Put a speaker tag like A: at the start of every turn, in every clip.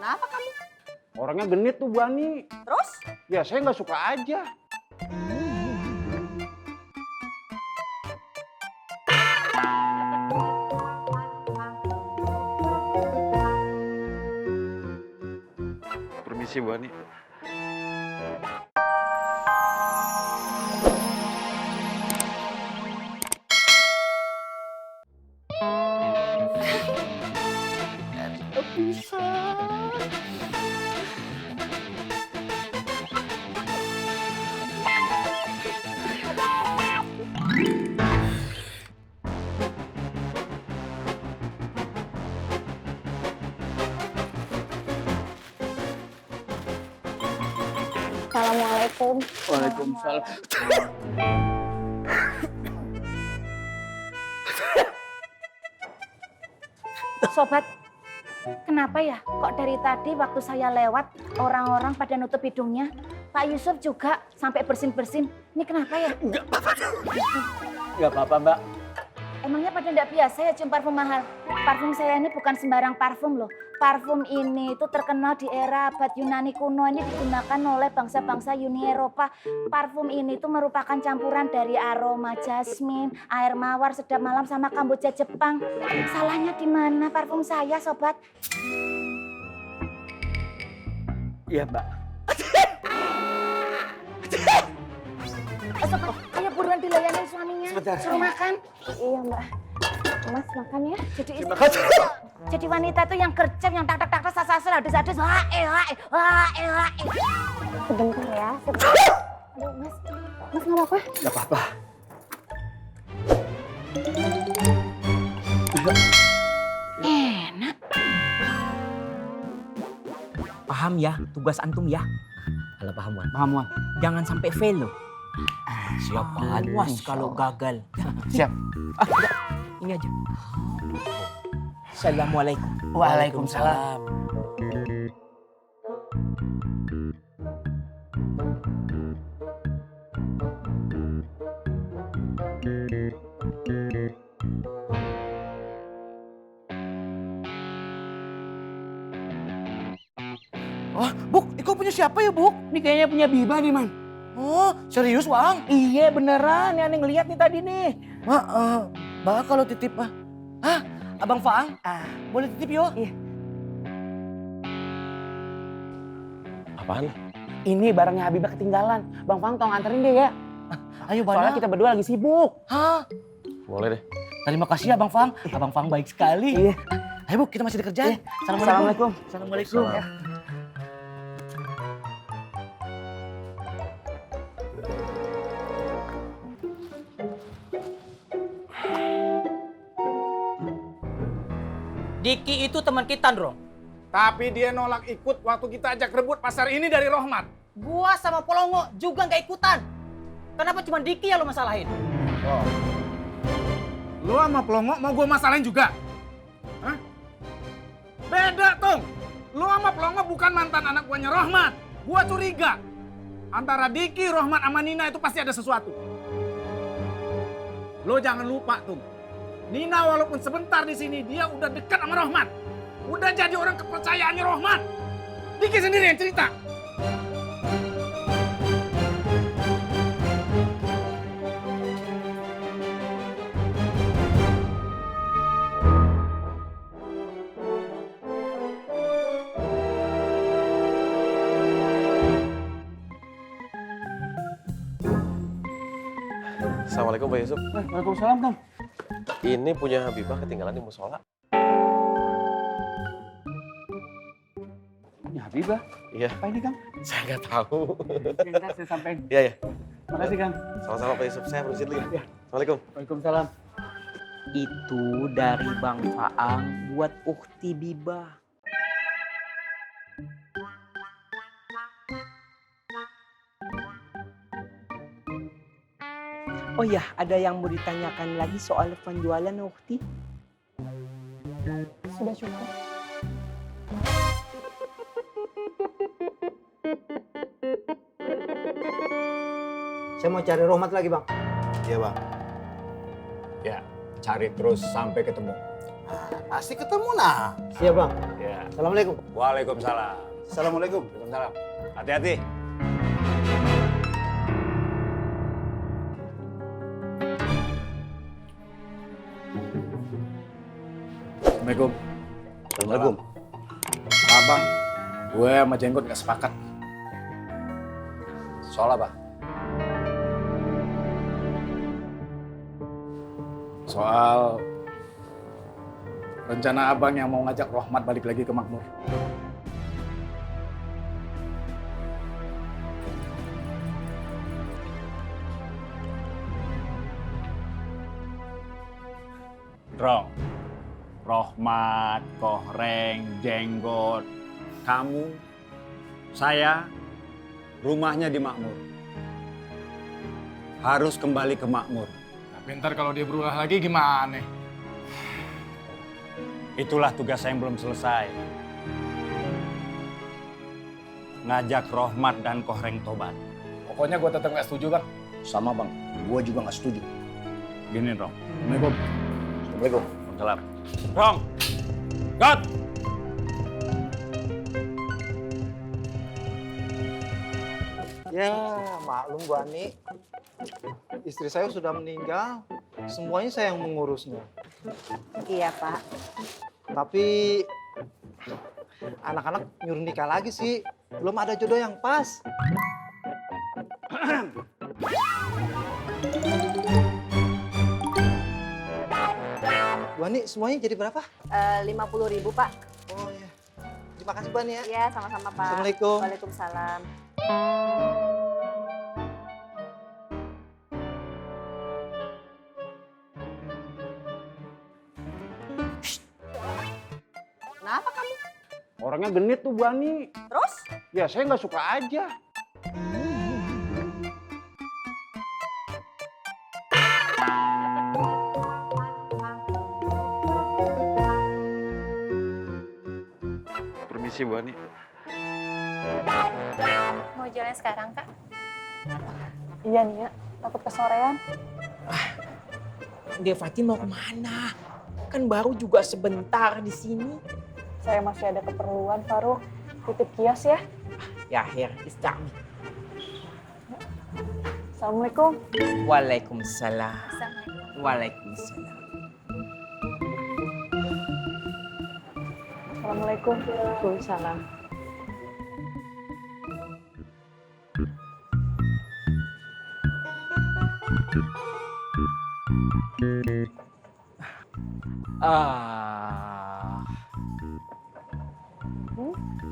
A: Kenapa kamu?
B: Orangnya genit tuh Bu Ani.
A: Terus?
B: Ya saya nggak suka aja.
C: Permisi Bu Ani.
A: Bisa. Assalamualaikum.
B: Waalaikumsalam.
D: Sobat, kenapa ya? Kok dari tadi waktu saya lewat, orang-orang pada nutup hidungnya? Pak Yusuf juga sampai bersin-bersin. Ini kenapa ya?
B: Nggak apa-apa Mbak.
D: Emangnya pada nggak biasa ya cium parfum mahal? Parfum saya ini bukan sembarang parfum loh. Parfum ini itu terkenal di era abad Yunani kuno. Ini digunakan oleh bangsa-bangsa Uni Eropa. Parfum ini itu merupakan campuran dari aroma jasmin, air mawar, sedap malam, sama kamboja Jepang. Salahnya di mana parfum saya, Sobat?
B: Iya Mbak.
D: Sobat, ayo buruan dilayani suaminya.
B: Sebentar.
D: Suruh makan.
A: Iya Mbak. Mas makan ya.
D: Jadi
B: Terima kasih.
D: Jadi wanita tuh yang gercep, yang tak sasar, hadis-hadis.
A: Sebentar ya. Sebentar. Aduh Mas. Mas nggak apa-apa?
B: Nggak apa-apa.
D: Enak.
E: Paham ya tugas antum ya? Kalau paham Wan.
B: Paham Wan.
E: Jangan sampai fail loh.
B: Siap
E: Awas kalau gagal.
B: Siap.
E: Enggak. Ini aja. Assalamualaikum.
B: Waalaikumsalam.
F: Oh, Buk, Iko punya siapa ya, Buk?
B: Ini kayaknya punya Biba nih Man.
F: Oh, serius, Wang?
E: Iya beneran, yang aneh ngeliat nih tadi nih.
F: Mbak kalau titip, Hah? Abang Faang? Boleh titip, yo?
E: Iya.
C: Apaan?
B: Ini barangnya Habibah ketinggalan. Bang Fang tolong anterin deh ya.
F: Ayo,
B: Soalnya
F: banyak.
B: kita berdua lagi sibuk.
F: Hah?
C: Boleh deh.
F: Terima kasih, Abang Faang. Abang Faang baik sekali.
B: Iya.
F: Ayo, Buk, kita masih dikerjain.
B: Assalamualaikum.
F: Assalamualaikum.
E: Diki itu teman kita, Bro.
G: Tapi dia nolak ikut waktu kita ajak rebut pasar ini dari Rohmat.
E: Gua sama Polongo juga nggak ikutan. Kenapa cuma Diki yang lo masalahin?
G: Oh. Lu sama Pelongo mau gue masalahin juga? Hah? Beda, Tung. Lu sama Pelongo bukan mantan anak buahnya Rohmat. Gua curiga. Antara Diki, Rohmat, sama Nina itu pasti ada sesuatu. Lo jangan lupa, Tung. Nina walaupun sebentar di sini, dia udah dekat sama Rohmat. Udah jadi orang kepercayaannya Rohmat. Diki sendiri yang cerita.
C: Assalamualaikum Pak Yusuf.
B: Waalaikumsalam Tom.
C: Ini punya Habibah ketinggalan di musola.
B: Punya Habibah?
C: Iya,
B: Apa ini Kang?
C: saya nggak tahu.
B: Sebentar saya sampein.
C: Iya ya.
B: Makasih Kang.
C: Sama-sama Pak Yusuf. Saya permisi dulu ya.
B: Iya.
C: Assalamualaikum.
B: Waalaikumsalam.
E: Itu dari Bang Faang buat Ukti Biba. Oh ya, ada yang mau ditanyakan lagi soal penjualan Ukti?
A: Sudah cukup.
H: Saya mau cari Rohmat lagi, Bang.
I: Iya bang. Ya, cari terus sampai ketemu.
H: Pasti ketemu nah. Siap, Bang.
I: Ya.
H: Assalamualaikum.
I: Waalaikumsalam.
G: Assalamualaikum.
I: Waalaikumsalam. Hati-hati.
G: Assalamualaikum.
H: Assalamualaikum.
G: Maaf bang, gue sama Jenggot gak sepakat.
I: Soal apa?
G: Soal rencana abang yang mau ngajak Rohmat balik lagi ke Makmur.
I: Rong. Rohmat, Kohreng, Jenggot, kamu, saya, rumahnya di Makmur. Harus kembali ke Makmur.
G: Tapi ntar kalau dia berulah lagi gimana?
I: Itulah tugas saya yang belum selesai. Ngajak Rohmat dan Kohreng tobat.
G: Pokoknya gue tetap gak setuju bang.
H: Sama bang, gue juga nggak setuju.
I: Gini, Rong.
G: Assalamualaikum.
H: Assalamualaikum.
I: Waalaikumsalam. Rong! God!
J: Ya, maklum Bu Ani. Istri saya sudah meninggal, semuanya saya yang mengurusnya.
A: Iya, Pak.
J: Tapi anak-anak nyuruh nikah lagi sih. Belum ada jodoh yang pas. Bu Ani, semuanya jadi berapa?
A: 50.000, Pak.
J: Oh iya. Terima kasih Bu Ani ya.
A: Iya, sama-sama, Pak.
J: Assalamualaikum.
A: Waalaikumsalam. Kenapa kamu?
B: Orangnya genit tuh Bu Ani.
A: Terus?
B: Ya saya nggak suka aja.
C: Permisi Bu Ani.
D: Mau jalan sekarang, Kak?
A: Iya, Nia. Takut kesorean.
F: Dia Fatin mau kemana? Kan baru juga sebentar di sini.
A: Saya masih ada keperluan, Faruk. Titip kios ya.
F: Ya, Her, istami.
A: Assalamualaikum.
F: Waalaikumsalam.
D: Assalamualaikum.
F: Waalaikumsalam.
A: Assalamualaikum. Waalaikumsalam.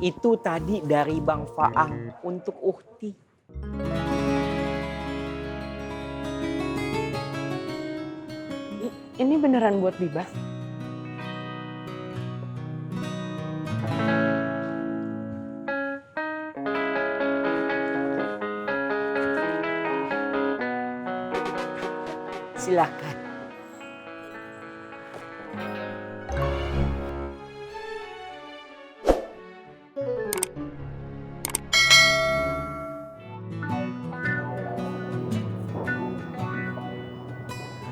F: Itu tadi dari Bang Faang untuk Uhti.
A: Ini beneran buat Bibas?
F: Silakan.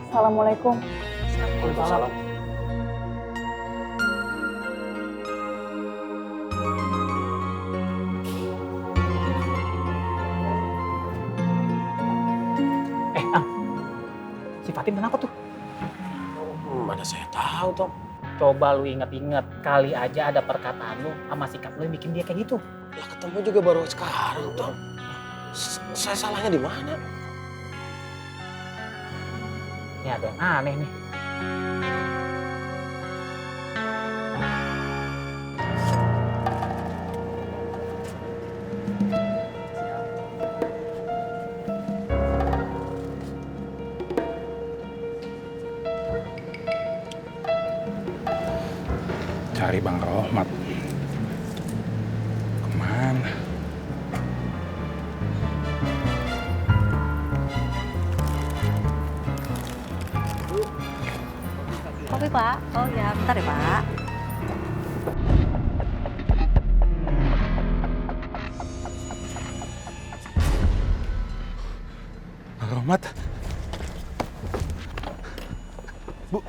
A: Assalamualaikum.
C: Waalaikumsalam.
E: Si Fatin kenapa tuh?
C: Mana saya tahu, Tom.
E: Coba lu inget-inget, kali aja ada perkataan lu sama sikap lu yang bikin dia kayak gitu.
C: Ya ketemu juga baru sekarang, Tom. Saya salahnya di mana?
E: Ini ada yang aneh nih.
G: Cari Bang Rohmat. Kemana?
A: Kopi, Pak. Oh ya, bentar ya, Pak.
G: Bang Rohmat. Bu,